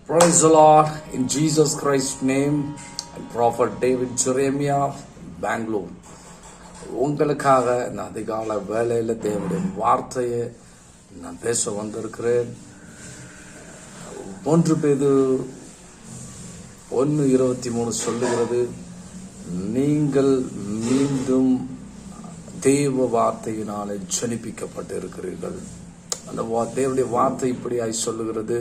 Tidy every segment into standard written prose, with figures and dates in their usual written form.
Praise the Lord in Jesus Christ's name. And Prophet David Jeremiah, Bangalore. உங்களுக்காக நான் அதிகால வேலையில் தேவனுடைய வார்த்தையை நான் பேச வந்திருக்கிறேன். 1 பேதுரு 1:23 சொல்லுகிறது, நீங்கள் மீண்டும் தேவ வார்த்தையினாலே ஜனிப்பிக்கப்பட்டு இருக்கிறீர்கள். அந்த தேவனுடைய வார்த்தை இப்படியாய் சொல்லுகிறது,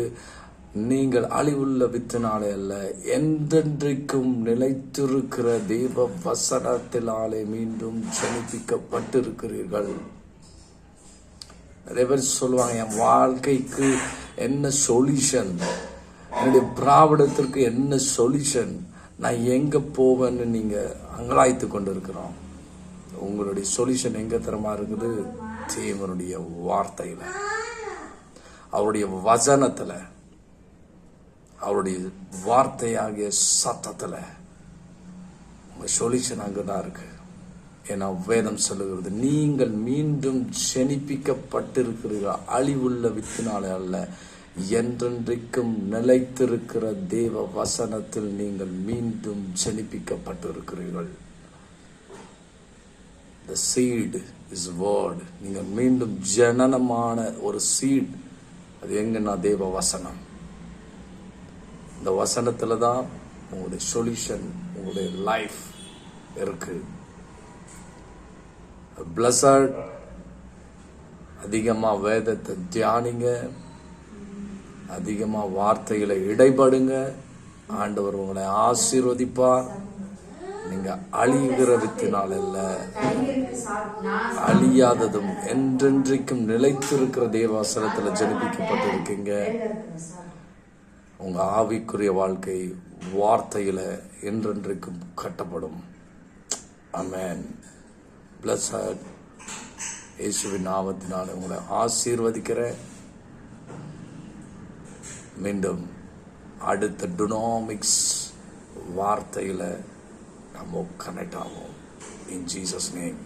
நீங்கள் அழிவுள்ள வித்தினாலே அல்ல, என்றென்றைக்கும் நிலைத்திருக்கிற தேவ வசனத்தினாலே மீண்டும் ஜனிப்பிக்கப்பட்டிருக்கிறீர்கள். நிறைய பேர் சொல்லுவாங்க, என் வாழ்க்கைக்கு என்ன சொல்யூஷன், என்னுடைய பிராவிடத்திற்கு என்ன சொல்யூஷன், நான் எங்க போவேன்னு நீங்க அங்கலாய்த்து கொண்டு இருக்கிறோம். உங்களுடைய சொல்யூஷன் எங்க தரமா இருக்குது? தேவனுடைய வார்த்தையில, அவருடைய வசனத்துல, அவருடைய வார்த்தையாகிய சத்தத்துல உங்க சொல்யூஷன் அங்கதான் இருக்கு. ஏன்னா வேதம் சொல்லுகிறது, நீங்கள் மீண்டும் ஜனிப்பிக்கப்பட்டிருக்கிறீர்கள், அழிவுள்ள வித்தினாலே அல்ல, என்றென்றைக்கும் நிலைத்திருக்கிற தேவ வசனத்தில் நீங்கள் மீண்டும் ஜனிப்பிக்கப்பட்டிருக்கிறீர்கள். The seed is word. நீங்கள் மீண்டும் ஜனனமான ஒரு சீட். அது எங்கன்னா தேவ வசனம். இந்த வசனத்துல தான் உங்களுடைய சொல்யூஷன், உங்களுடைய லைஃப் இருக்கு. Blessed. அதிகமா வேதத்தை தியானிங்க, அதிகமா வார்த்தைகளை இடைபடுங்க. ஆண்டவர் உங்களை ஆசீர்வதிப்பார். நீங்க அழிகிற வித்தினால் அல்ல, அழியாததும் என்றென்றைக்கும் நிலைத்திருக்கிற தேவவசனத்துல ஜனிப்பிக்கப்பட்டிருக்கீங்க. உங்க ஆவிக்குரிய வாழ்க்கை வார்த்தையில என்றென்றைக்கும் கட்டப்படும். ஆமென். பிளஸட். இயேசுவின் நாமத்தினால உங்களை ஆசீர்வதிக்கிறேன். மீண்டும் அடுத்த டுனாமிக்ஸ் வார்த்தையில நம்ம கனெக்ட் ஆகும். In Jesus name.